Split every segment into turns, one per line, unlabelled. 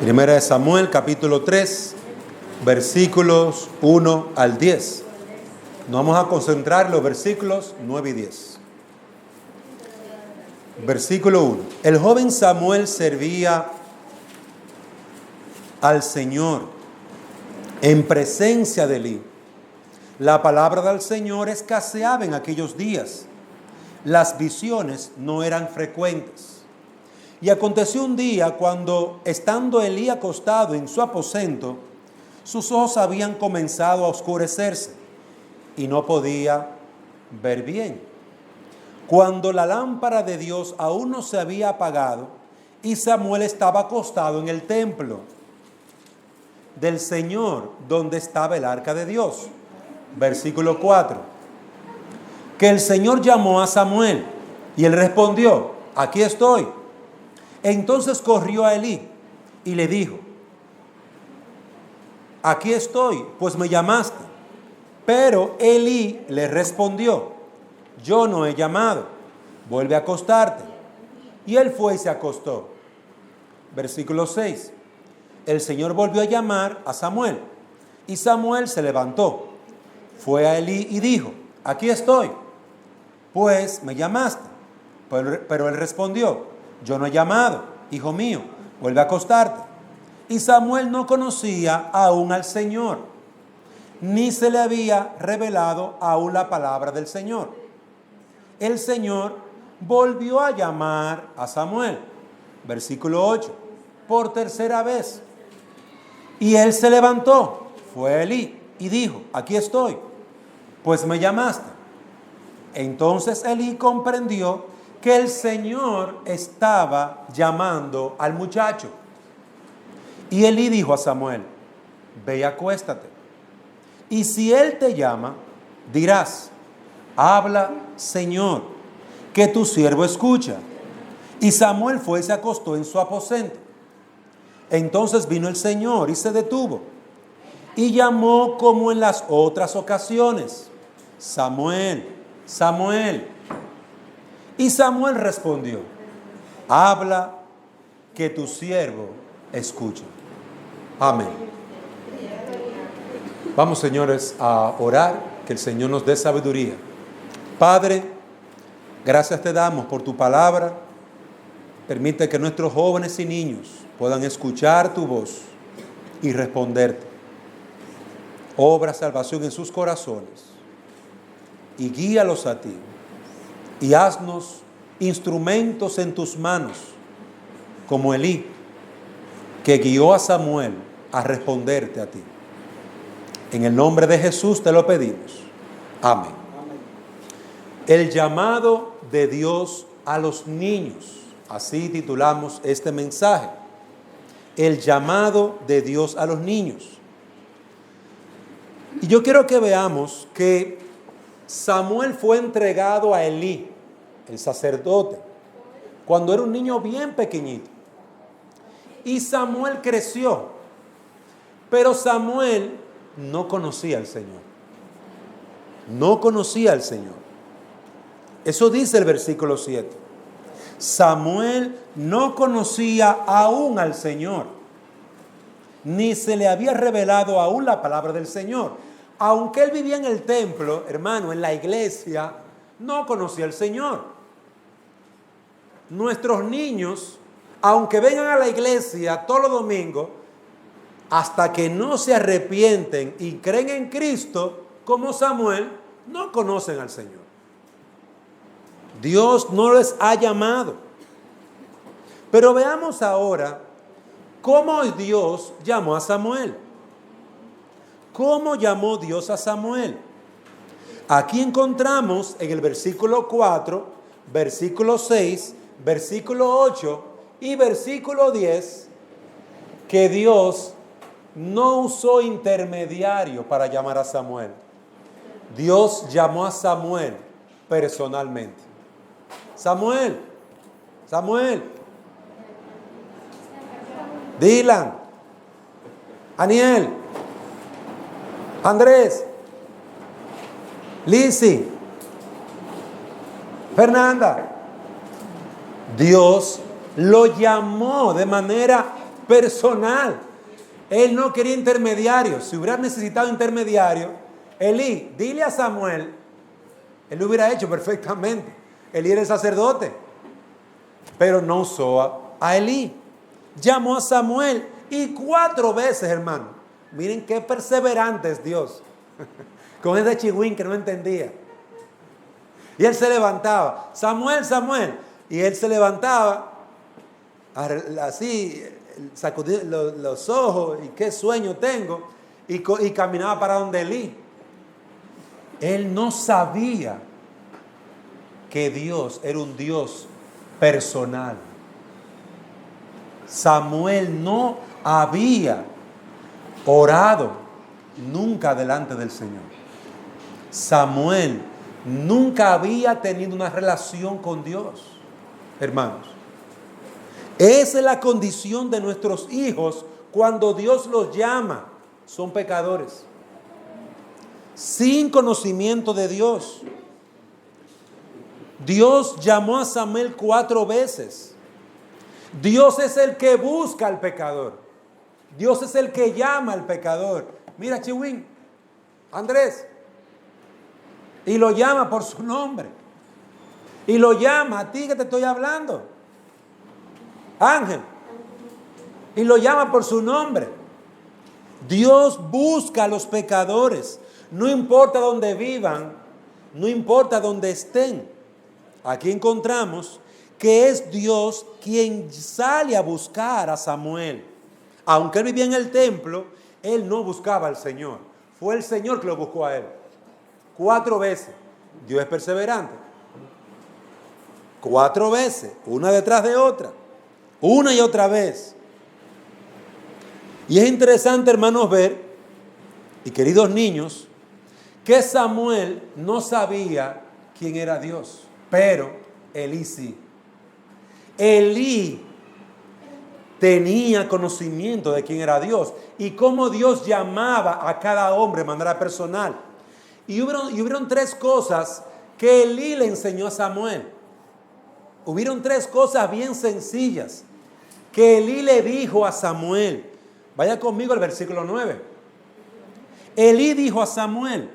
Primera de Samuel, capítulo 3, versículos 1 al 10. Nos vamos a concentrar en los versículos 9 y 10. Versículo 1. El joven Samuel servía al Señor en presencia de Elí. La palabra del Señor escaseaba en aquellos días. Las visiones no eran frecuentes. Y aconteció un día cuando, estando Elí acostado en su aposento, sus ojos habían comenzado a oscurecerse y no podía ver bien. Cuando la lámpara de Dios aún no se había apagado y Samuel estaba acostado en el templo del Señor, donde estaba el arca de Dios. Versículo 4. Que el Señor llamó a Samuel y él respondió: aquí estoy. Entonces corrió a Elí y le dijo: aquí estoy, pues me llamaste. Pero Elí le respondió: yo no he llamado, vuelve a acostarte. Y él fue y se acostó. Versículo 6. El Señor volvió a llamar a Samuel, y Samuel se levantó, fue a Elí y dijo: aquí estoy, pues me llamaste. Pero él respondió: yo no he llamado, hijo mío, vuelve a acostarte. Y Samuel no conocía aún al Señor, ni se le había revelado aún la palabra del Señor. El Señor volvió a llamar a Samuel, versículo 8, por tercera vez. Y él se levantó, fue a Elí y dijo: aquí estoy, pues me llamaste. Entonces Elí comprendió que el Señor estaba llamando al muchacho. Y Elí dijo a Samuel: ve y acuéstate. Y si él te llama, dirás: habla, Señor, que tu siervo escucha. Y Samuel fue y se acostó en su aposento. Entonces vino el Señor y se detuvo, y llamó como en las otras ocasiones: Samuel, Samuel. Y Samuel respondió: habla, que tu siervo escucha. Amén. Vamos, señores, a orar, que el Señor nos dé sabiduría. Padre, gracias te damos por tu palabra. Permite que nuestros jóvenes y niños puedan escuchar tu voz y responderte. Obra salvación en sus corazones y guíalos a ti. Y haznos instrumentos en tus manos, como Elí, que guió a Samuel a responderte a ti. En el nombre de Jesús te lo pedimos. Amén. El llamado de Dios a los niños. Así titulamos este mensaje. El llamado de Dios a los niños. Y yo quiero que veamos que Samuel fue entregado a Elí, el sacerdote, cuando era un niño bien pequeñito. Y Samuel creció, pero Samuel no conocía al Señor. No conocía al Señor. Eso dice el versículo 7. Samuel no conocía aún al Señor, ni se le había revelado aún la palabra del Señor. Aunque él vivía en el templo, hermano, en la iglesia, no conocía al Señor. Nuestros niños, aunque vengan a la iglesia todos los domingos, hasta que no se arrepienten y creen en Cristo, como Samuel, no conocen al Señor. Dios no les ha llamado. Pero veamos ahora cómo Dios llamó a Samuel. ¿Cómo llamó Dios a Samuel? Aquí encontramos en el versículo 4, versículo 6, versículo 8 y versículo 10 que Dios no usó intermediario para llamar a Samuel. Dios llamó a Samuel personalmente. Samuel, Samuel, Dylan, Aniel, Andrés, Lizzy, Fernanda. Dios lo llamó de manera personal. Él no quería intermediarios. Si hubiera necesitado intermediario, Elí, dile a Samuel, él lo hubiera hecho perfectamente. Elí era el sacerdote, pero no usó a Elí. Llamó a Samuel y 4 veces, hermano. Miren qué perseverante es Dios. Con ese chihuín que no entendía. Y él se levantaba. Samuel, Samuel. Y él se levantaba así, sacudiendo los ojos. Y qué sueño tengo. Y caminaba para donde Elí. Él no sabía que Dios era un Dios personal. Samuel no había orado nunca delante del Señor. Samuel nunca había tenido una relación con Dios, hermanos. Esa es la condición de nuestros hijos cuando Dios los llama. Son pecadores, sin conocimiento de Dios. Dios llamó a Samuel 4 veces. Dios es el que busca al pecador. Dios es el que llama al pecador. Mira, Chihuín, Andrés. Y lo llama por su nombre. Y lo llama a ti que te estoy hablando. Ángel. Y lo llama por su nombre. Dios busca a los pecadores. No importa dónde vivan, no importa dónde estén. Aquí encontramos que es Dios quien sale a buscar a Samuel. Aunque él vivía en el templo, él no buscaba al Señor. Fue el Señor que lo buscó a él. 4 veces. Dios es perseverante. 4 veces, una detrás de otra. Una y otra vez. Y es interesante, hermanos, ver, y queridos niños, que Samuel no sabía quién era Dios, pero Elí sí. Elí tenía conocimiento de quién era Dios y cómo Dios llamaba a cada hombre de manera personal. Y hubieron 3 cosas que Elí le enseñó a Samuel. Hubieron 3 cosas bien sencillas que Elí le dijo a Samuel. Vaya conmigo al versículo 9. Elí dijo a Samuel: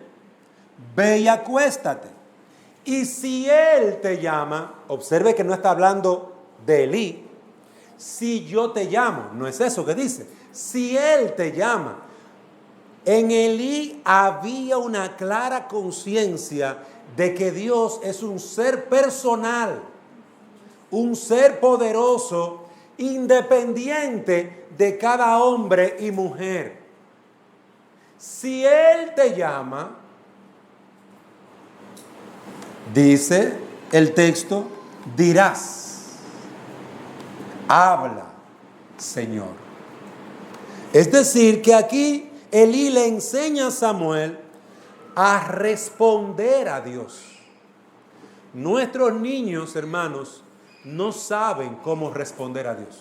ve y acuéstate. Y si él te llama, observe que no está hablando de Elí. Si yo te llamo, no es eso que dice. Si él te llama. En Elí había una clara conciencia de que Dios es un ser personal, un ser poderoso, independiente de cada hombre y mujer. Si él te llama, dice el texto, dirás: habla, Señor. Es decir, que aquí Elí le enseña a Samuel a responder a Dios. Nuestros niños, hermanos, no saben cómo responder a Dios.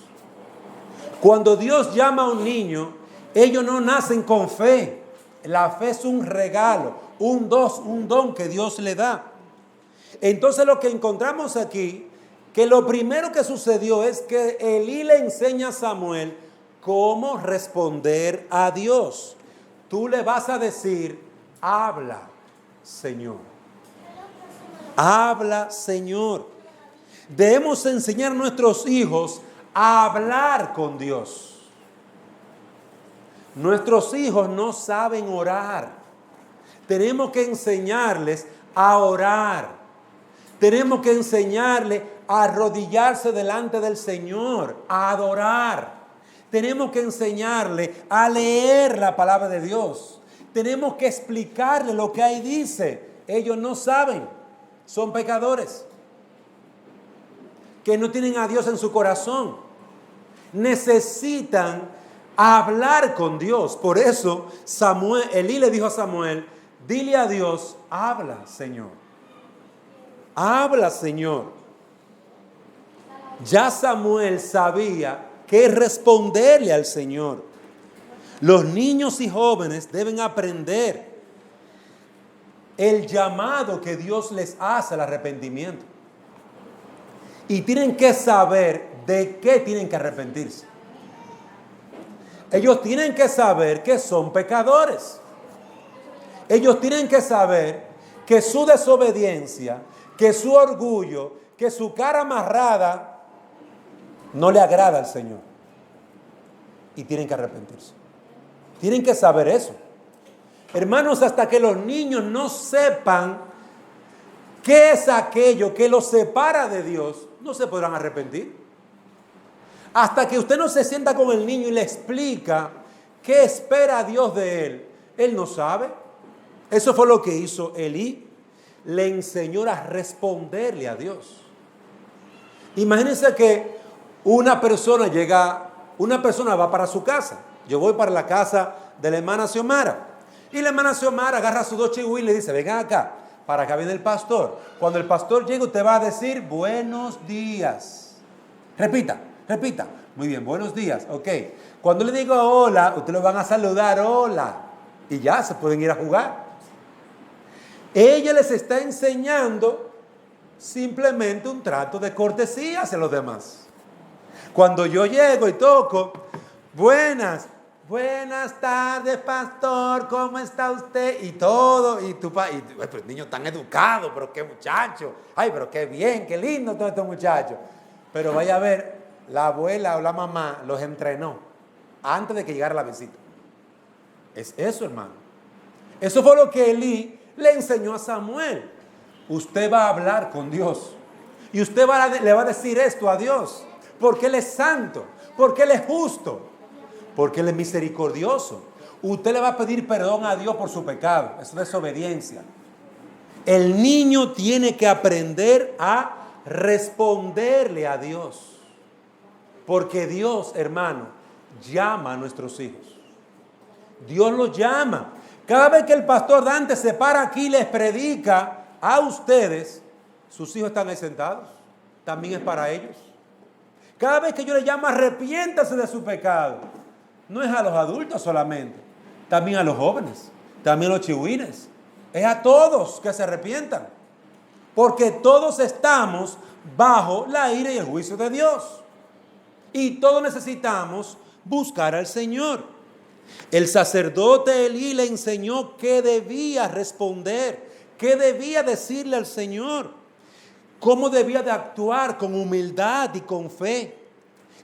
Cuando Dios llama a un niño, ellos no nacen con fe. La fe es un regalo, un don que Dios le da. Entonces lo que encontramos aquí, que lo primero que sucedió es que Elí le enseña a Samuel cómo responder a Dios. Tú le vas a decir: habla, Señor. Habla, Señor. Debemos enseñar a nuestros hijos a hablar con Dios. Nuestros hijos no saben orar. Tenemos que enseñarles a orar. Tenemos que enseñarles a arrodillarse delante del Señor, a adorar. Tenemos que enseñarle a leer la palabra de Dios. Tenemos que explicarle lo que ahí dice. Ellos no saben, son pecadores, que no tienen a Dios en su corazón. Necesitan hablar con Dios. Por eso Elí le dijo a Samuel: dile a Dios: habla, Señor. Habla, Señor. Ya Samuel sabía qué responderle al Señor. Los niños y jóvenes deben aprender el llamado que Dios les hace al arrepentimiento. Y tienen que saber de qué tienen que arrepentirse. Ellos tienen que saber que son pecadores. Ellos tienen que saber que su desobediencia, que su orgullo, que su cara amarrada no le agrada al Señor. Y tienen que arrepentirse. Tienen que saber eso. Hermanos, hasta que los niños no sepan qué es aquello que los separa de Dios, no se podrán arrepentir. Hasta que usted no se sienta con el niño y le explica qué espera Dios de él no sabe. Eso fue lo que hizo Elí. Le enseñó a responderle a Dios. Imagínense que una persona va para su casa. Yo voy para la casa de la hermana Xiomara. Y la hermana Xiomara agarra a sus 2 chihuiles y le dice, vengan acá, para acá viene el pastor. Cuando el pastor llegue, usted va a decir, buenos días. Repita. Muy bien, buenos días. Ok. Cuando le digo hola, ustedes lo van a saludar, hola. Y ya se pueden ir a jugar. Ella les está enseñando simplemente un trato de cortesía hacia los demás. Cuando yo llego y toco, buenas tardes, pastor, ¿cómo está usted? Y todo, pues el niño tan educado, pero qué muchacho, ay, pero qué bien, qué lindo todo estos muchachos. Pero vaya a ver, la abuela o la mamá los entrenó antes de que llegara la visita. Es eso, hermano. Eso fue lo que Elí le enseñó a Samuel. Usted va a hablar con Dios y usted le va a decir esto a Dios, porque Él es santo, porque Él es justo, porque Él es misericordioso. Usted le va a pedir perdón a Dios por su pecado. Eso es desobediencia. El niño tiene que aprender a responderle a Dios, porque Dios, hermano, llama a nuestros hijos. Dios los llama. Cada vez que el pastor Dante se para aquí y les predica a ustedes, sus hijos están ahí sentados. También es para ellos. Cada vez que yo les llamo, arrepiéntase de su pecado. No es a los adultos solamente, también a los jóvenes, también a los chihuines. Es a todos que se arrepientan. Porque todos estamos bajo la ira y el juicio de Dios. Y todos necesitamos buscar al Señor. El sacerdote Elí le enseñó qué debía responder, qué debía decirle al Señor, cómo debía de actuar con humildad y con fe.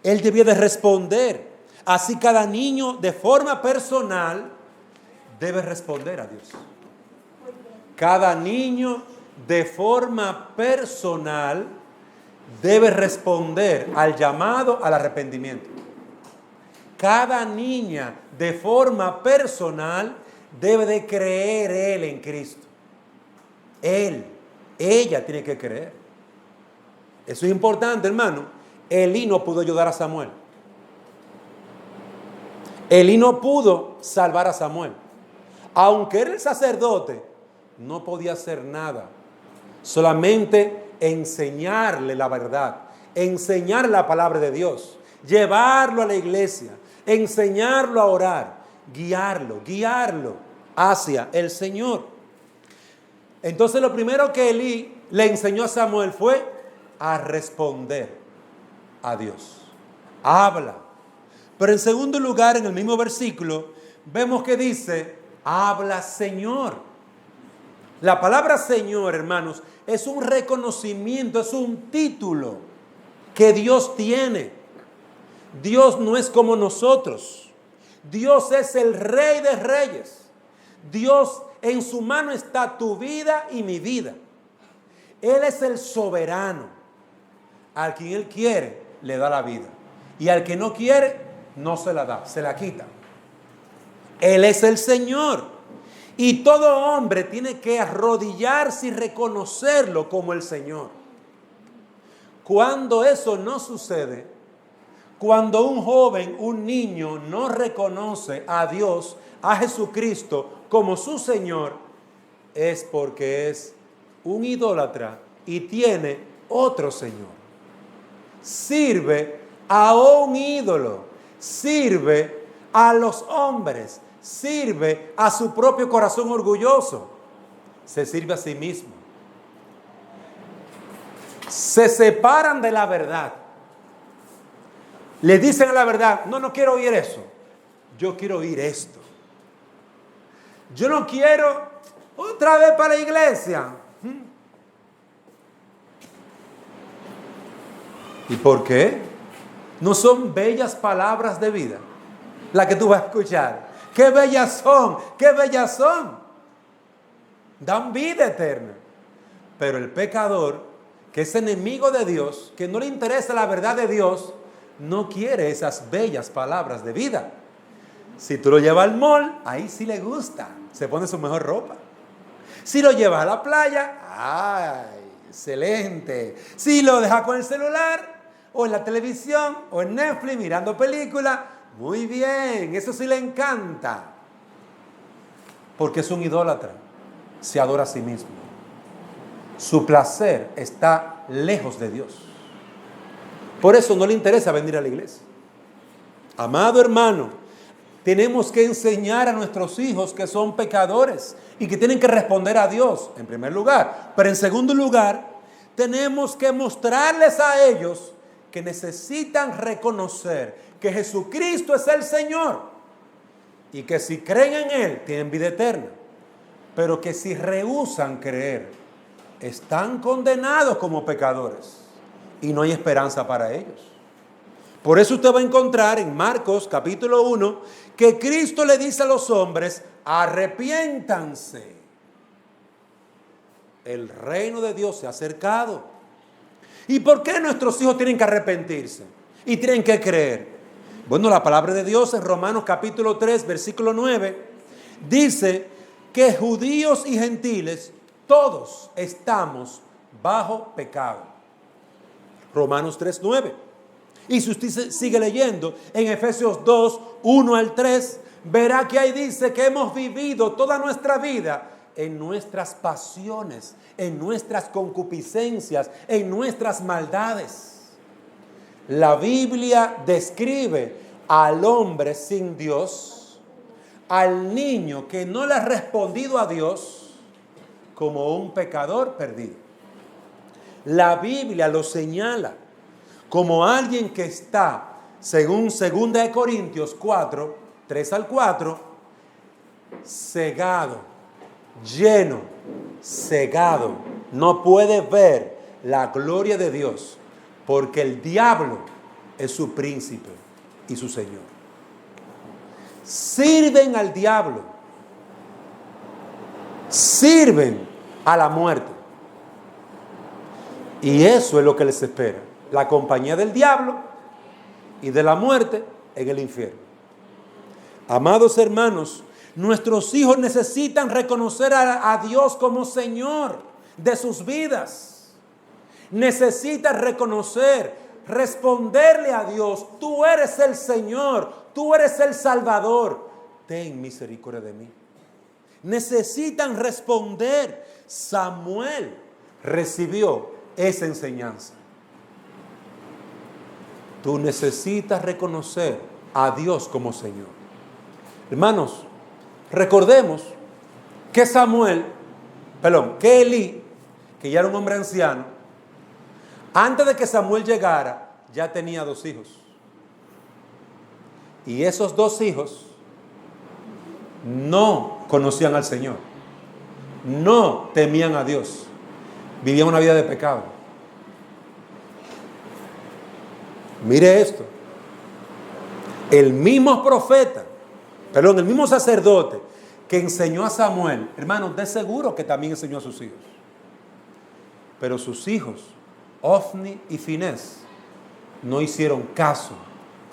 Él debía de responder. Así cada niño de forma personal debe responder a Dios. Cada niño de forma personal debe responder al llamado al arrepentimiento. Cada niña de forma personal debe de creer él en Cristo. Ella tiene que creer. Eso es importante, hermano. Elí no pudo ayudar a Samuel. Elí no pudo salvar a Samuel. Aunque era el sacerdote, no podía hacer nada. Solamente enseñarle la verdad, enseñar la palabra de Dios, llevarlo a la iglesia, enseñarlo a orar, guiarlo hacia el Señor. Entonces lo primero que Elí le enseñó a Samuel fue a responder a Dios. Habla. Pero en segundo lugar, en el mismo versículo, vemos que dice, habla Señor. La palabra Señor, hermanos, es un reconocimiento, es un título que Dios tiene. Dios no es como nosotros. Dios es el Rey de Reyes. Dios, en su mano está tu vida y mi vida. Él es el soberano. Al quien Él quiere, le da la vida. Y al que no quiere, no se la da, se la quita. Él es el Señor. Y todo hombre tiene que arrodillarse y reconocerlo como el Señor. Cuando eso no sucede, cuando un joven, un niño no reconoce a Dios, a Jesucristo como su Señor, es porque es un idólatra y tiene otro Señor. Sirve a un ídolo, sirve a los hombres, sirve a su propio corazón orgulloso, se sirve a sí mismo. Se separan de la verdad. Le dicen la verdad, no quiero oír eso. yo quiero oír esto. Yo no quiero otra vez para la iglesia. ¿Y por qué? No son bellas palabras de vida las que tú vas a escuchar. ¡Qué bellas son! ¡Qué bellas son! Dan vida eterna. Pero el pecador, que es enemigo de Dios, que no le interesa la verdad de Dios, no quiere esas bellas palabras de vida. Si tú lo llevas al mall, ahí sí le gusta. Se pone su mejor ropa. Si lo llevas a la playa, ¡ay! Excelente. Si lo dejas con el celular, o en la televisión, o en Netflix, mirando películas, muy bien, eso sí le encanta. Porque es un idólatra. Se adora a sí mismo. Su placer está lejos de Dios. Por eso no le interesa venir a la iglesia. Amado hermano, tenemos que enseñar a nuestros hijos que son pecadores y que tienen que responder a Dios, en primer lugar. Pero en segundo lugar, tenemos que mostrarles a ellos que necesitan reconocer que Jesucristo es el Señor y que si creen en Él tienen vida eterna, pero que si rehúsan creer están condenados como pecadores y no hay esperanza para ellos. Por eso usted va a encontrar en Marcos capítulo 1 que Cristo le dice a los hombres: arrepiéntanse, el reino de Dios se ha acercado. ¿Y por qué nuestros hijos tienen que arrepentirse y tienen que creer? Bueno, la palabra de Dios en Romanos capítulo 3 versículo 9 dice que judíos y gentiles todos estamos bajo pecado. Romanos 3:9. Y si usted sigue leyendo en Efesios 2, 1 al 3, verá que ahí dice que hemos vivido toda nuestra vida en nuestras pasiones, en nuestras concupiscencias, en nuestras maldades. La Biblia describe al hombre sin Dios, al niño que no le ha respondido a Dios, como un pecador perdido. La Biblia lo señala como alguien que está, según 2 Corintios 4, 3 al 4, cegado, lleno, cegado. No puede ver la gloria de Dios, porque el diablo es su príncipe y su señor. Sirven al diablo, sirven a la muerte. Y eso es lo que les espera: la compañía del diablo y de la muerte en el infierno. Amados hermanos, nuestros hijos necesitan reconocer a Dios como Señor de sus vidas. Necesitan reconocer, responderle a Dios: tú eres el Señor, tú eres el Salvador, ten misericordia de mí. Necesitan responder. Samuel recibió esa enseñanza. Tú necesitas reconocer a Dios como Señor. Hermanos, recordemos que que Elí, que ya era un hombre anciano, antes de que Samuel llegara, ya tenía 2 hijos. Y esos 2 hijos no conocían al Señor, no temían a Dios, vivían una vida de pecado. Mire esto: el mismo el mismo sacerdote que enseñó a Samuel, hermanos, de seguro que también enseñó a sus hijos. Pero sus hijos, Ofni y Finés, no hicieron caso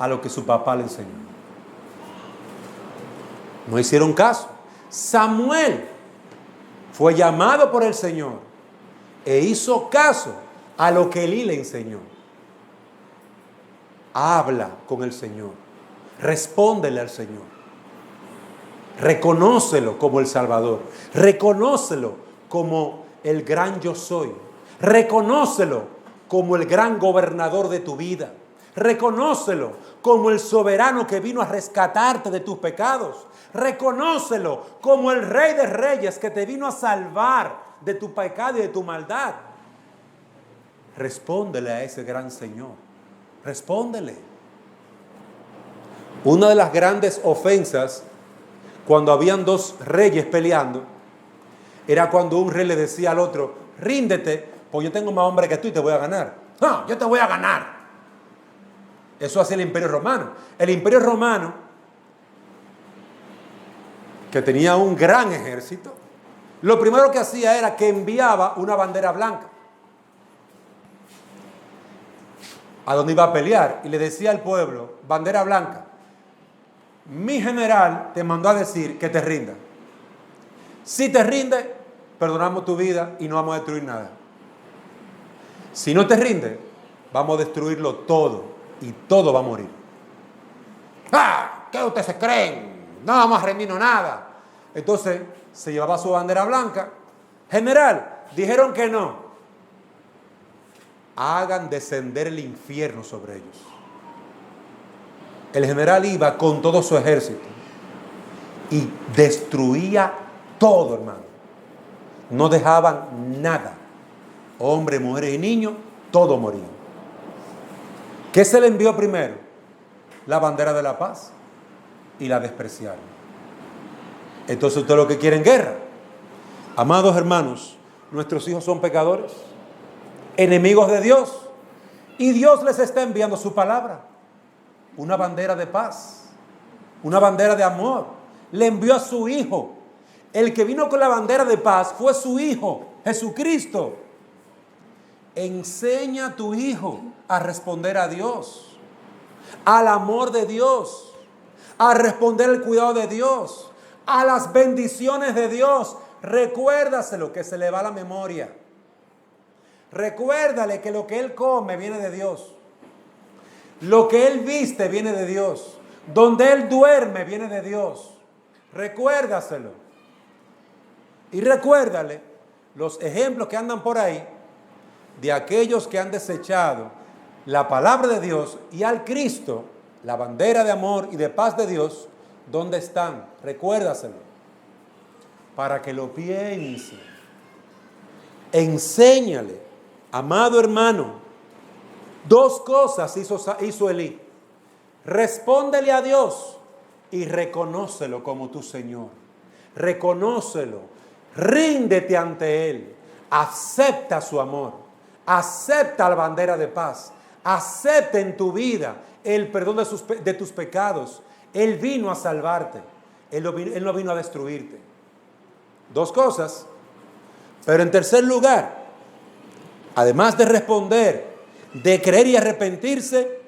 a lo que su papá le enseñó. No hicieron caso. Samuel fue llamado por el Señor e hizo caso a lo que Elí le enseñó. Habla con el Señor, respóndele al Señor, reconócelo como el Salvador, reconócelo como el gran yo soy, reconócelo como el gran gobernador de tu vida, reconócelo como el soberano que vino a rescatarte de tus pecados, reconócelo como el Rey de Reyes que te vino a salvar de tu pecado y de tu maldad. Respóndele a ese gran Señor. Respóndele. Una de las grandes ofensas cuando habían dos reyes peleando era cuando un rey le decía al otro: ríndete, pues yo tengo más hombre que tú y te voy a ganar. No, yo te voy a ganar. Eso hacía el Imperio Romano. El Imperio Romano, que tenía un gran ejército, lo primero que hacía era que enviaba una bandera blanca a donde iba a pelear y le decía al pueblo: bandera blanca, mi general te mandó a decir que te rinda. Si te rindes, perdonamos tu vida y no vamos a destruir nada. Si no te rindes, vamos a destruirlo todo y todo va a morir. ¡Ah! ¿Qué ustedes se creen? No vamos a rendirnos nada. Entonces se llevaba su bandera blanca. General, dijeron que no. Hagan descender el infierno sobre ellos. El general iba con todo su ejército y destruía todo, hermano. No dejaban nada. Hombres, mujeres y niños, todo moría. ¿Qué se le envió primero? La bandera de la paz, y la despreciaron. Entonces, ¿usted lo que quiere en guerra? Amados hermanos, nuestros hijos son pecadores, enemigos de Dios, y Dios les está enviando su palabra, una bandera de paz, una bandera de amor. Le envió a su Hijo. El que vino con la bandera de paz fue su Hijo, Jesucristo. Enseña a tu hijo a responder a Dios, al amor de Dios, a responder al cuidado de Dios, a las bendiciones de Dios. Recuérdaselo, que se le va a la memoria. Recuérdale que lo que él come viene de Dios. Lo que él viste viene de Dios. Donde él duerme viene de Dios. Recuérdaselo. Y recuérdale los ejemplos que andan por ahí de aquellos que han desechado la palabra de Dios y al Cristo, la bandera de amor y de paz de Dios. ¿Dónde están? Recuérdaselo, para que lo piense. Enséñale, amado hermano. Dos cosas hizo Elí: respóndele a Dios y reconócelo como tu Señor. Reconócelo, ríndete ante Él, acepta su amor. Acepta la bandera de paz. Acepta en tu vida el perdón de tus pecados. Él vino a salvarte. Él no vino a destruirte. Dos cosas. Pero en tercer lugar, además de responder, de creer y arrepentirse,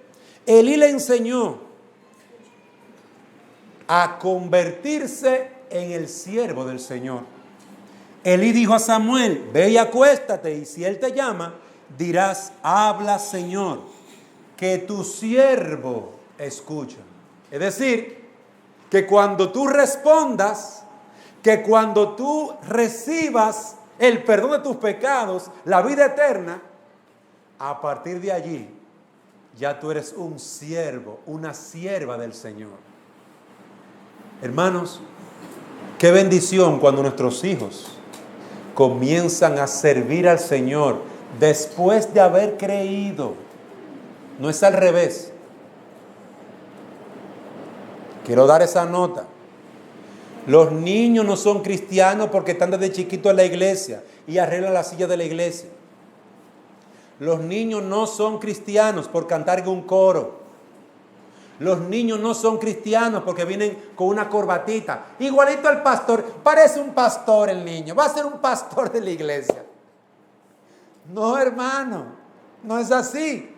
Elí le enseñó a convertirse en el siervo del Señor. Elí dijo a Samuel: ve y acuéstate, y si él te llama, dirás: habla, Señor, que tu siervo escucha. Es decir, que cuando tú respondas, que cuando tú recibas el perdón de tus pecados, la vida eterna, a partir de allí, ya tú eres un siervo, una sierva del Señor. Hermanos, qué bendición cuando nuestros hijos comienzan a servir al Señor después de haber creído. No es al revés. Quiero dar esa nota. Los niños no son cristianos porque están desde chiquitos en la iglesia y arreglan la silla de la iglesia. Los niños no son cristianos por cantar en un coro. Los niños no son cristianos porque vienen con una corbatita. Igualito al pastor. Parece un pastor el niño. Va a ser un pastor de la iglesia. No, hermano. No es así.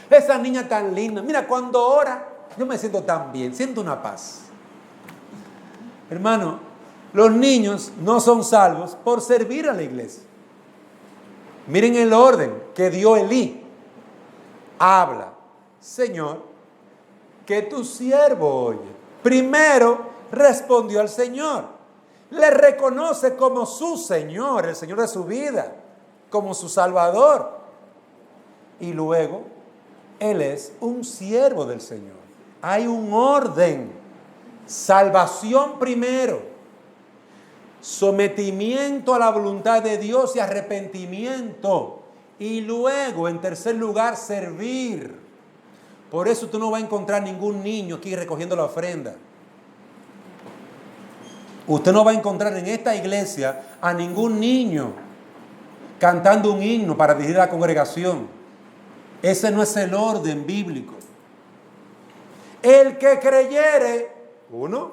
Esa niña tan linda. Mira, cuando ora, yo me siento tan bien. Siento una paz. Hermano, los niños no son salvos por servir a la iglesia. Miren el orden que dio Elí. Habla, Señor, que tu siervo oye. Primero respondió al Señor. Le reconoce como su Señor, el Señor de su vida, como su Salvador. Y luego, Él es un siervo del Señor. Hay un orden. Salvación primero. Sometimiento a la voluntad de Dios y arrepentimiento. Y luego, en tercer lugar, servir. Por eso tú no vas a encontrar ningún niño aquí recogiendo la ofrenda. Usted no va a encontrar en esta iglesia a ningún niño cantando un himno para dirigir a la congregación. Ese no es el orden bíblico. El que creyere, 1,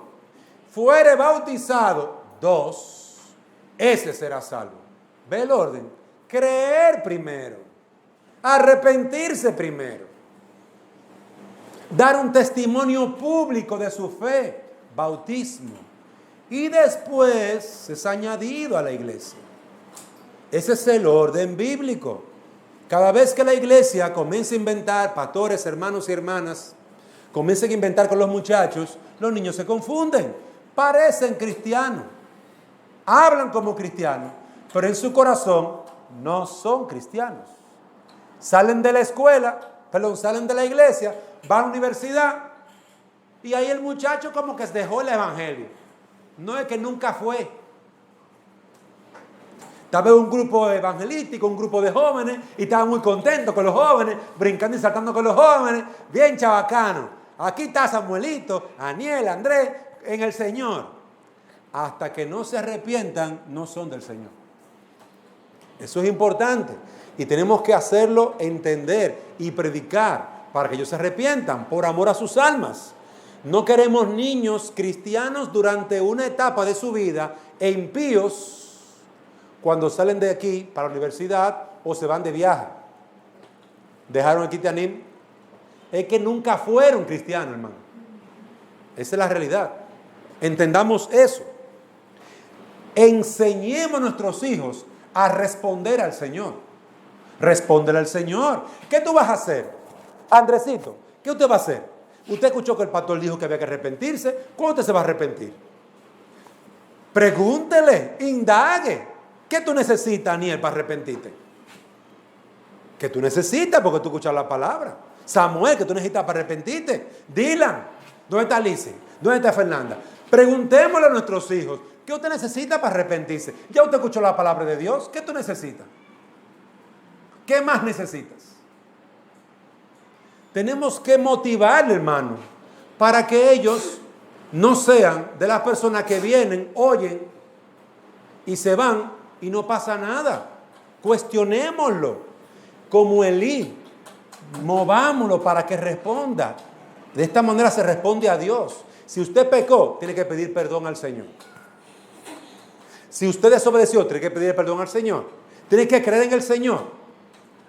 fuere bautizado, 2, ese será salvo. ¿Ve el orden? Creer primero, arrepentirse primero, dar un testimonio público de su fe, bautismo, y después es añadido a la iglesia. Ese es el orden bíblico. Cada vez que la iglesia comienza a inventar, pastores, hermanos y hermanas, comiencen a inventar con los muchachos, los niños se confunden, parecen cristianos, hablan como cristianos, pero en su corazón no son cristianos. Salen de la escuela, salen de la iglesia, van a la universidad y ahí el muchacho como que se dejó el evangelio. No es que nunca fue. Estaba en un grupo evangelístico, un grupo de jóvenes, y estaba muy contento con los jóvenes, brincando y saltando con los jóvenes, bien chabacano. Aquí está Samuelito, Aniel, Andrés, en el Señor. Hasta que no se arrepientan, no son del Señor. Eso es importante. Y tenemos que hacerlo entender y predicar para que ellos se arrepientan por amor a sus almas. No queremos niños cristianos durante una etapa de su vida e impíos cuando salen de aquí para la universidad o se van de viaje. Dejaron aquí Tanim. Es que nunca fueron cristianos, hermano. Esa es la realidad. Entendamos eso. Enseñemos a nuestros hijos a responder al Señor. Respóndele al Señor. ¿Qué tú vas a hacer? Andresito, ¿qué usted va a hacer? Usted escuchó que el pastor dijo que había que arrepentirse. ¿Cuándo usted se va a arrepentir? Pregúntele, indague. ¿Qué tú necesitas, Aniel, para arrepentirte? ¿Qué tú necesitas? Porque tú escuchas la palabra. Samuel, ¿qué tú necesitas para arrepentirte? Dylan, ¿dónde está Alice? ¿Dónde está Fernanda? Preguntémosle a nuestros hijos, ¿qué usted necesita para arrepentirse? Ya usted escuchó la palabra de Dios. ¿Qué tú necesitas? ¿Qué más necesitas? Tenemos que motivarle, hermano, para que ellos no sean de las personas que vienen, oyen y se van y no pasa nada. Cuestionémoslo como Elí. Movámoslo para que responda. De esta manera se responde a Dios. Si usted pecó, tiene que pedir perdón al Señor. Si usted desobedeció, tiene que pedir perdón al Señor. Tiene que creer en el Señor.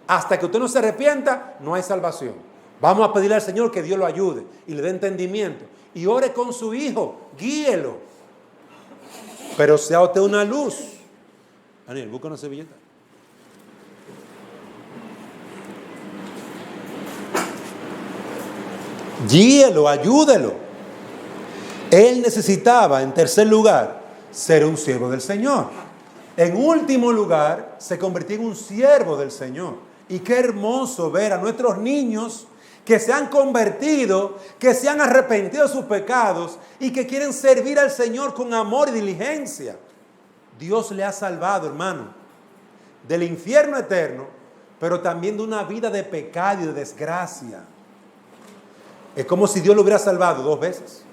Hasta que usted no se arrepienta, no hay salvación. Vamos a pedirle al Señor que Dios lo ayude y le dé entendimiento. Y ore con su hijo, guíelo. Pero sea usted una luz. Daniel, busca una servilleta. Guíelo, ayúdelo. Él necesitaba, en tercer lugar, ser un siervo del Señor. En último lugar, se convirtió en un siervo del Señor. Y qué hermoso ver a nuestros niños que se han convertido, que se han arrepentido de sus pecados y que quieren servir al Señor con amor y diligencia. Dios le ha salvado, hermano, del infierno eterno, pero también de una vida de pecado y de desgracia. Es como si Dios lo hubiera salvado 2 veces.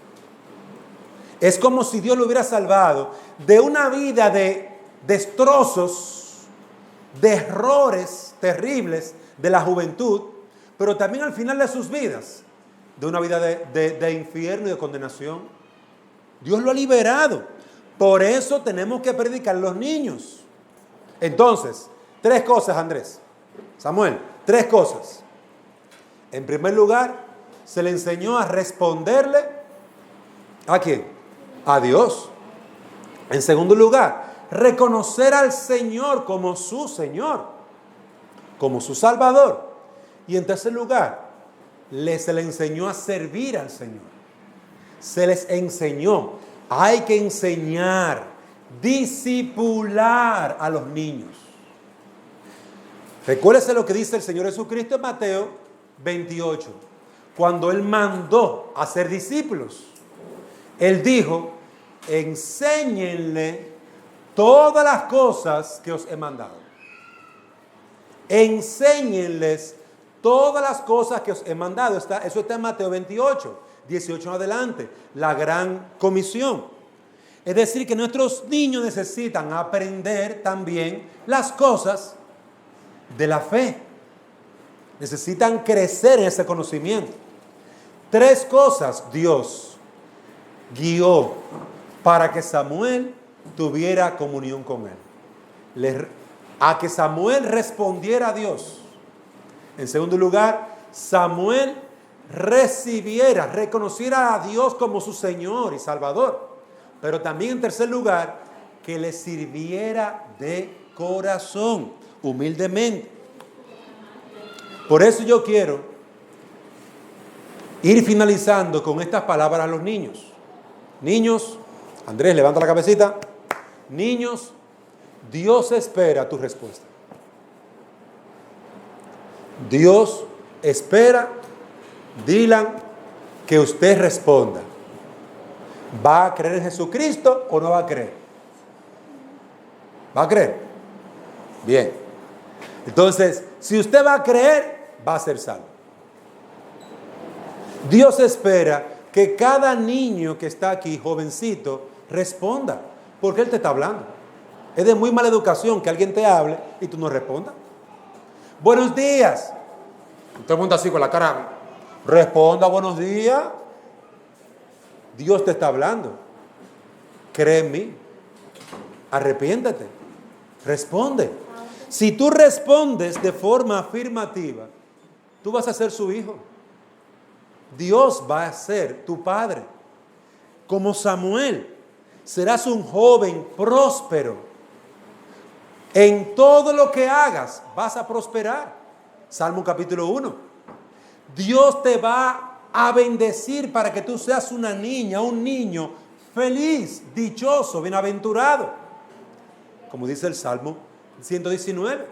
Es como si Dios lo hubiera salvado de una vida de destrozos, de errores terribles de la juventud, pero también al final de sus vidas, de una vida de infierno y de condenación. Dios lo ha liberado. Por eso tenemos que predicar a los niños. Entonces, 3 cosas, Andrés. Samuel, 3 cosas. En primer lugar, se le enseñó a responderle ¿a quién? A Dios. En segundo lugar, reconocer al Señor como su Señor, como su Salvador. Y en tercer lugar, se le enseñó a servir al Señor. Se les enseñó. Hay que enseñar, discipular a los niños. Recuérdese lo que dice el Señor Jesucristo en Mateo 28. Cuando Él mandó a ser discípulos, Él dijo, enséñenle todas las cosas que os he mandado. Enséñenles todas las cosas que os he mandado. Eso está en Mateo 28, 18 en adelante, la gran comisión. Es decir, que nuestros niños necesitan aprender también las cosas de la fe. Necesitan crecer en ese conocimiento. 3 cosas Dios guió para que Samuel tuviera comunión con él. A que Samuel respondiera a Dios. En segundo lugar, Samuel reconociera a Dios como su Señor y Salvador. Pero también en tercer lugar, que le sirviera de corazón, humildemente. Por eso yo quiero ir finalizando con estas palabras a los niños. Niños, Andrés, levanta la cabecita. Niños, Dios espera tu respuesta. Dios espera, Dylan, que usted responda. ¿Va a creer en Jesucristo o no va a creer? ¿Va a creer? Bien. Entonces, si usted va a creer, va a ser salvo. Dios espera que cada niño que está aquí, jovencito, responda, porque Él te está hablando. Es de muy mala educación que alguien te hable y tú no respondas. Buenos días. Todo el mundo así con la cara. Responda buenos días. Dios te está hablando. Cree en mí. Arrepiéntete. Responde. Si tú respondes de forma afirmativa, tú vas a ser su hijo. Dios va a ser tu padre. Como Samuel, serás un joven próspero. En todo lo que hagas vas a prosperar. Salmo capítulo 1. Dios te va a bendecir para que tú seas una niña, un niño feliz, dichoso, bienaventurado. Como dice el Salmo 119.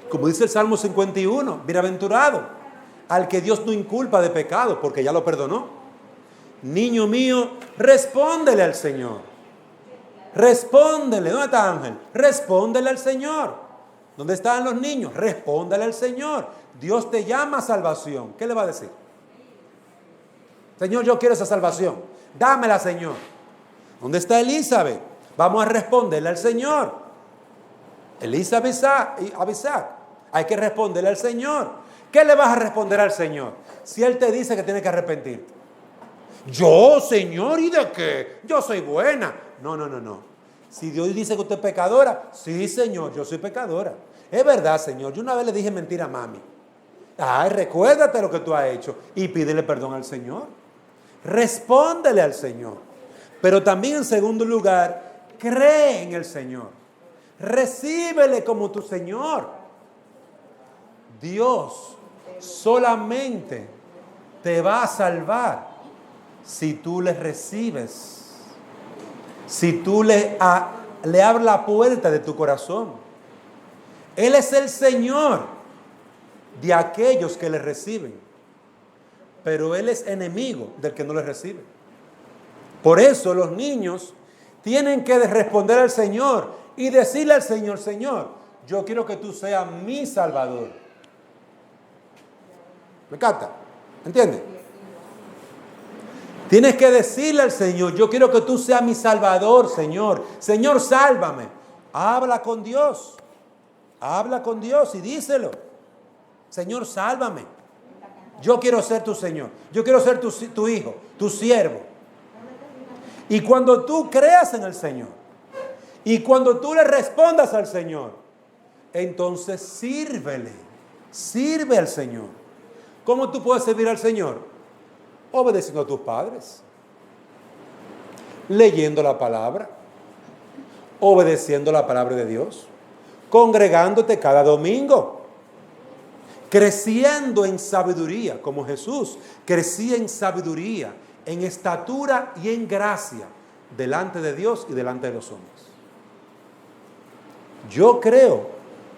Como dice el Salmo 51. Bienaventurado al que Dios no inculpa de pecado, porque ya lo perdonó. Niño mío, respóndele al Señor. Respóndele. ¿Dónde está Ángel? Respóndele al Señor. ¿Dónde están los niños? Respóndele al Señor. Dios te llama a salvación. ¿Qué le va a decir? Señor, yo quiero esa salvación. Dámela, Señor. ¿Dónde está Elizabeth? Vamos a responderle al Señor. Elizabeth y Abisac. Hay que responderle al Señor. ¿Qué le vas a responder al Señor? Si Él te dice que tienes que arrepentirte. Yo, Señor, ¿y de qué? Yo soy buena. No. Si Dios dice que usted es pecadora, sí, Señor, yo soy pecadora. Es verdad, Señor, yo una vez le dije mentira a mami. Ay, recuérdate lo que tú has hecho y pídele perdón al Señor. Respóndele al Señor. Pero también en segundo lugar, cree en el Señor. Recíbele como tu Señor. Dios solamente te va a salvar si tú le recibes. Si tú le abres la puerta de tu corazón. Él es el Señor de aquellos que le reciben. Pero Él es enemigo del que no le recibe. Por eso los niños tienen que responder al Señor y decirle al Señor, Señor, yo quiero que tú seas mi Salvador. ¿Me capta? ¿Entiendes? Tienes que decirle al Señor, yo quiero que tú seas mi Salvador, Señor. Señor, sálvame. Habla con Dios. Habla con Dios y díselo. Señor, sálvame. Yo quiero ser tu Señor. Yo quiero ser tu hijo, tu siervo. Y cuando tú creas en el Señor, y cuando tú le respondas al Señor, entonces sírvele. Sirve al Señor. ¿Cómo tú puedes servir al Señor? Obedeciendo a tus padres, leyendo la palabra, obedeciendo la palabra de Dios, congregándote cada domingo, creciendo en sabiduría, como Jesús crecía en sabiduría, en estatura y en gracia, delante de Dios y delante de los hombres. Yo creo,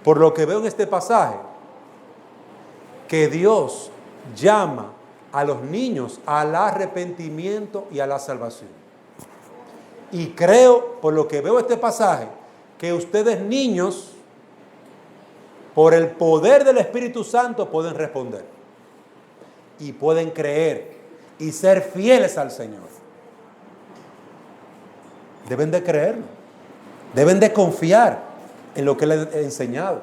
por lo que veo en este pasaje, que Dios llama a los niños al arrepentimiento y a la salvación. Y creo, por lo que veo este pasaje, que ustedes niños por el poder del Espíritu Santo pueden responder. Y pueden creer y ser fieles al Señor. Deben de creerlo. Deben de confiar en lo que les he enseñado.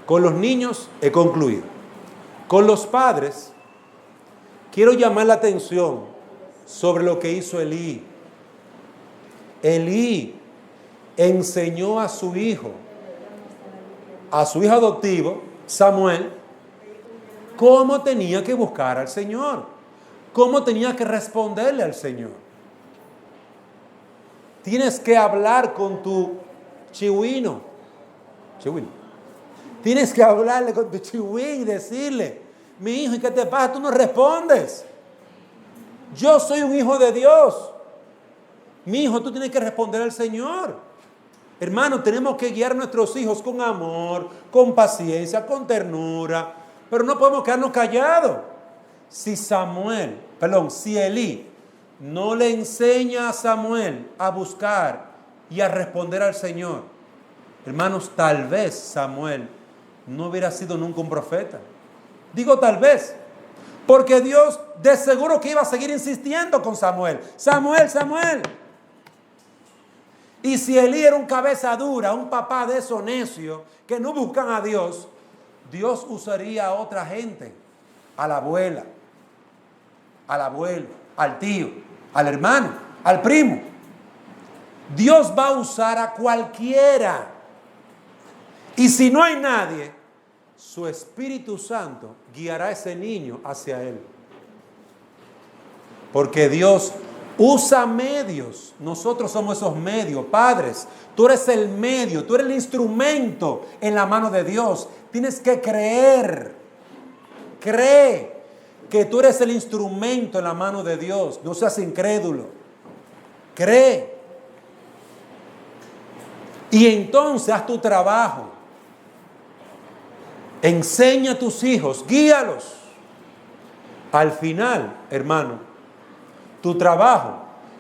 Con los niños he concluido. Con los padres, quiero llamar la atención sobre lo que hizo Elí. Elí enseñó a su hijo adoptivo, Samuel, cómo tenía que buscar al Señor, cómo tenía que responderle al Señor. Tienes que hablar con tu chihuino. Tienes que hablarle con tu chihuín y decirle: mi hijo, ¿y qué te pasa? Tú no respondes. Yo soy un hijo de Dios. Mi hijo, tú tienes que responder al Señor. Hermano, tenemos que guiar a nuestros hijos con amor, con paciencia, con ternura. Pero no podemos quedarnos callados. Si Elí no le enseña a Samuel a buscar y a responder al Señor, hermanos, tal vez Samuel no hubiera sido nunca un profeta. Digo tal vez, porque Dios de seguro que iba a seguir insistiendo con Samuel. Samuel. Y si Elí era un cabeza dura, un papá de esos necios que no buscan a Dios, Dios usaría a otra gente, a la abuela, al abuelo, al tío, al hermano, al primo. Dios va a usar a cualquiera. Y si no hay nadie, su Espíritu Santo guiará a ese niño hacia él. Porque Dios usa medios. Nosotros somos esos medios. Padres, tú eres el medio, tú eres el instrumento en la mano de Dios. Tienes que creer. Cree que tú eres el instrumento en la mano de Dios. No seas incrédulo. Cree. Y entonces haz tu trabajo. Enseña a tus hijos, guíalos. Al final, hermano, tu trabajo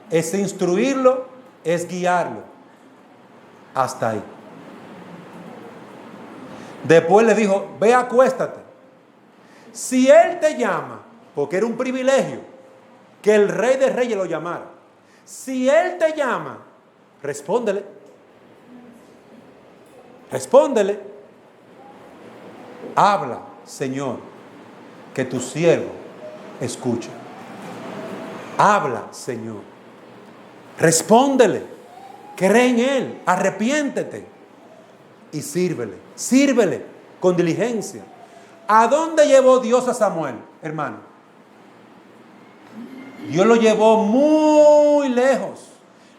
es instruirlo, es guiarlo. Hasta ahí. Después le dijo: ve, acuéstate. Si él te llama, porque era un privilegio que el Rey de Reyes lo llamara. Si él te llama, respóndele. Respóndele. Habla, Señor, que tu siervo escucha. Habla, Señor. Respóndele. Cree en Él. Arrepiéntete. Y sírvele. Sírvele con diligencia. ¿A dónde llevó Dios a Samuel, hermano? Dios lo llevó muy lejos.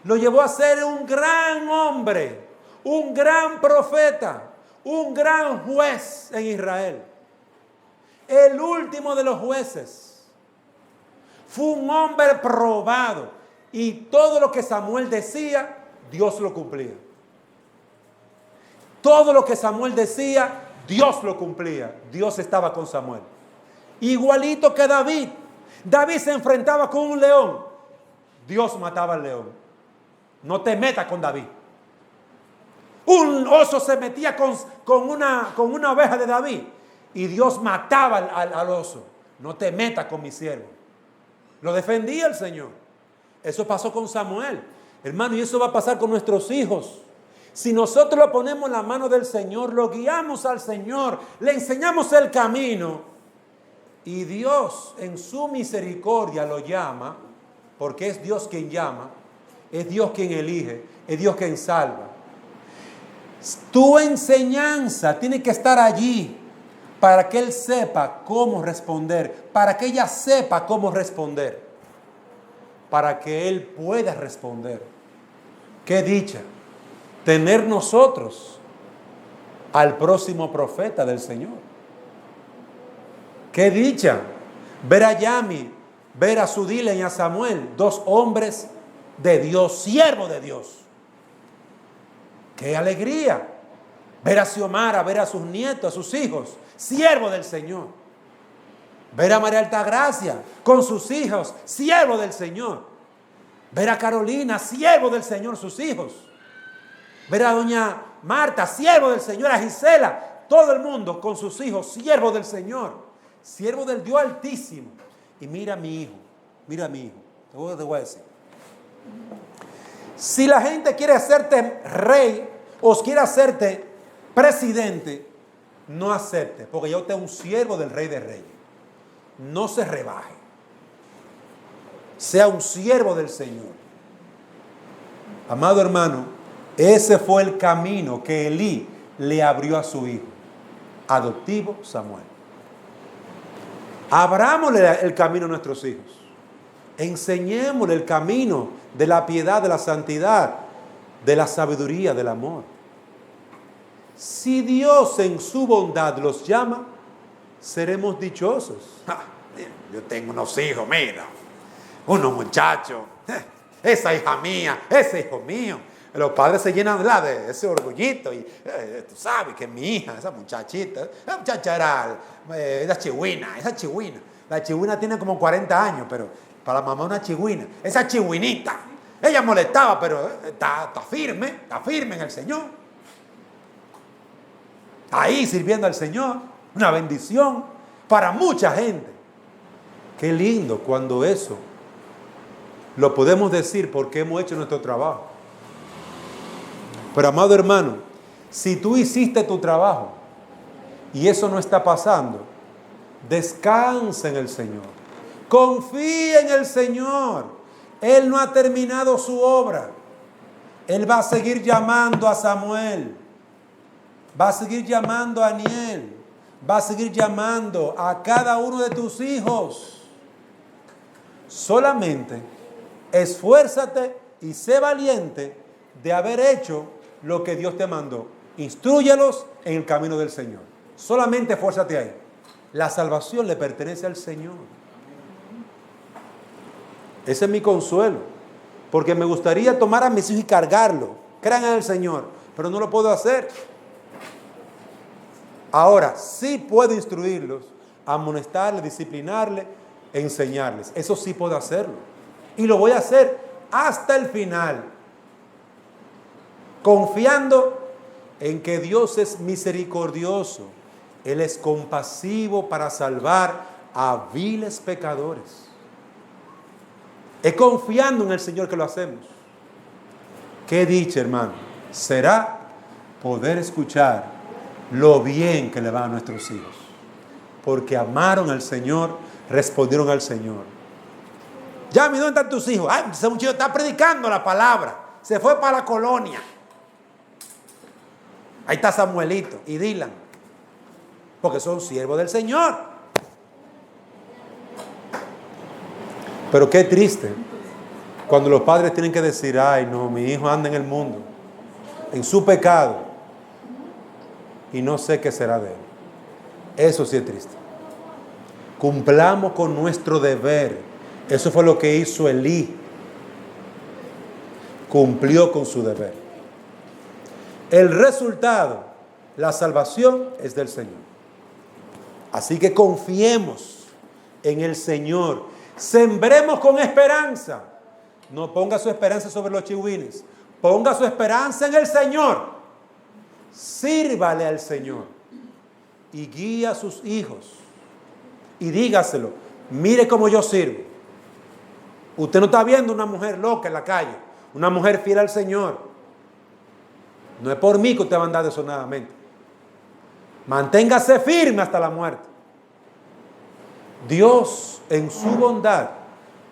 Lo llevó a ser un gran hombre, un gran profeta, un gran juez en Israel. El último de los jueces. Fue un hombre probado. Y todo lo que Samuel decía, Dios lo cumplía. Todo lo que Samuel decía, Dios lo cumplía. Dios estaba con Samuel. Igualito que David. David se enfrentaba con un león. Dios mataba al león. No te metas con David. Un oso se metía con una oveja de David y Dios mataba al oso. No te metas con mi siervo. Lo defendía el Señor. Eso pasó con Samuel, hermano, y eso va a pasar con nuestros hijos. Si nosotros lo ponemos en la mano del Señor, lo guiamos al Señor, le enseñamos el camino, y Dios en su misericordia lo llama, porque es Dios quien llama, es Dios quien elige, es Dios quien salva. Tu enseñanza tiene que estar allí para que él sepa cómo responder, para que ella sepa cómo responder, para que él pueda responder. Qué dicha tener nosotros al próximo profeta del Señor. Qué dicha ver a Yami, ver a Sudile y a Samuel, dos hombres de Dios, siervos de Dios. ¡Qué alegría! Ver a Xiomara, ver a sus nietos, a sus hijos, siervos del Señor. Ver a María Altagracia con sus hijos, siervos del Señor. Ver a Carolina, siervo del Señor, sus hijos. Ver a doña Marta, siervo del Señor, a Gisela, todo el mundo con sus hijos, siervos del Señor, siervos del Dios Altísimo. Y mira a mi hijo, te voy a decir. Si la gente quiere hacerte rey o quiere hacerte presidente, no acepte, porque ya usted es un siervo del Rey de Reyes. No se rebaje. Sea un siervo del Señor. Amado hermano, ese fue el camino que Elí le abrió a su hijo adoptivo Samuel. Abrámosle el camino a nuestros hijos. Enseñémosle el camino de la piedad, de la santidad, de la sabiduría, del amor. Si Dios en su bondad los llama, seremos dichosos. Yo tengo unos hijos, mira, unos muchachos, esa hija mía, ese hijo mío. Los padres se llenan de ese orgullito y tú sabes que mi hija, esa muchachita era esa chihuina. La chihuina tiene como 40 años, pero para la mamá una chihuina. Esa chihuinita, ella molestaba, pero está firme en el Señor. Ahí sirviendo al Señor, una bendición para mucha gente. Qué lindo cuando eso lo podemos decir porque hemos hecho nuestro trabajo. Pero amado hermano, si tú hiciste tu trabajo y eso no está pasando, descansa en el Señor. Confía en el Señor. Él no ha terminado su obra. Él va a seguir llamando a Samuel. Va a seguir llamando a Aniel. Va a seguir llamando a cada uno de tus hijos. Solamente esfuérzate y sé valiente de haber hecho lo que Dios te mandó. Instrúyelos en el camino del Señor. Solamente esfuérzate ahí. La salvación le pertenece al Señor. Ese es mi consuelo. Porque me gustaría tomar a mis hijos y cargarlo. Crean en el Señor. Pero no lo puedo hacer. Ahora, sí puedo instruirlos, amonestarles, disciplinarles, enseñarles. Eso sí puedo hacerlo. Y lo voy a hacer hasta el final. Confiando en que Dios es misericordioso. Él es compasivo para salvar a viles pecadores. Es confiando en el Señor que lo hacemos. Qué dicha, hermano, será poder escuchar lo bien que le va a nuestros hijos. Porque amaron al Señor, respondieron al Señor. Yami, ¿dónde están tus hijos? Ay, ese muchacho está predicando la palabra. Se fue para la colonia. Ahí está Samuelito y Dylan. Porque son siervos del Señor. Pero qué triste cuando los padres tienen que decir, ay no, mi hijo anda en el mundo, en su pecado, y no sé qué será de él. Eso sí es triste. Cumplamos con nuestro deber. Eso fue lo que hizo Elí. Cumplió con su deber. El resultado, la salvación, es del Señor. Así que confiemos en el Señor. Sembremos con esperanza. No ponga su esperanza sobre los chihuines. Ponga su esperanza en el Señor. Sírvale al Señor. Y guía a sus hijos. Y dígaselo. Mire cómo yo sirvo. Usted no está viendo una mujer loca en la calle. Una mujer fiel al Señor. No es por mí que usted va a andar desonadamente. Manténgase firme hasta la muerte. Dios, en su bondad,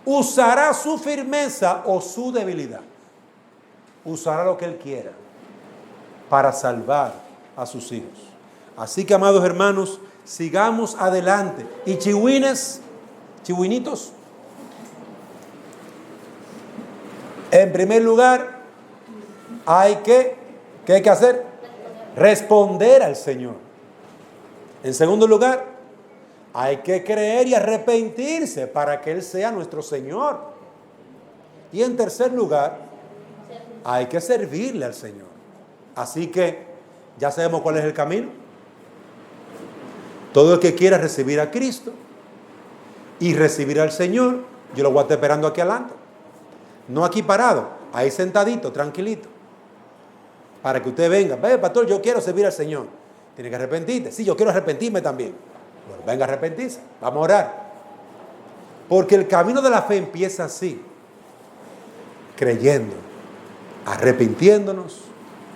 usará su firmeza o su debilidad. Usará lo que Él quiera para salvar a sus hijos. Así que, amados hermanos, sigamos adelante. Y chihuines, chihuinitos, en primer lugar, ¿qué hay que hacer? Responder al Señor. En segundo lugar, hay que creer y arrepentirse para que Él sea nuestro Señor. Y en tercer lugar, hay que servirle al Señor. Así que ya sabemos cuál es el camino. Todo el que quiera recibir a Cristo y recibir al Señor, yo lo voy a estar esperando aquí adelante. No aquí parado, ahí sentadito, tranquilito. Para que usted venga, ve pastor, yo quiero servir al Señor. Tienes que arrepentirte. Sí, yo quiero arrepentirme también. Bueno, venga a arrepentirse. Vamos a orar. Porque el camino de la fe empieza así. Creyendo, arrepintiéndonos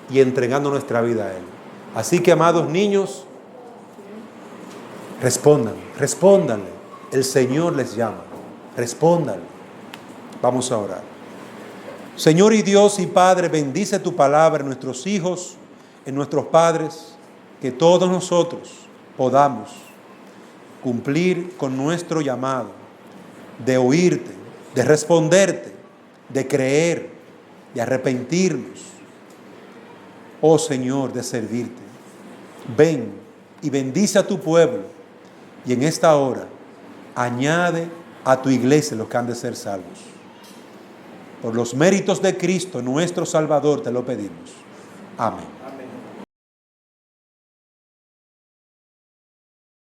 y entregando nuestra vida a Él. Así que, amados niños, respóndanle. El Señor les llama. Respóndanle. Vamos a orar. Señor y Dios y Padre, bendice tu palabra en nuestros hijos, en nuestros padres, que todos nosotros podamos cumplir con nuestro llamado de oírte, de responderte, de creer, de arrepentirnos. Oh Señor, de servirte. Ven y bendice a tu pueblo y en esta hora añade a tu iglesia los que han de ser salvos. Por los méritos de Cristo, nuestro Salvador, te lo pedimos. Amén.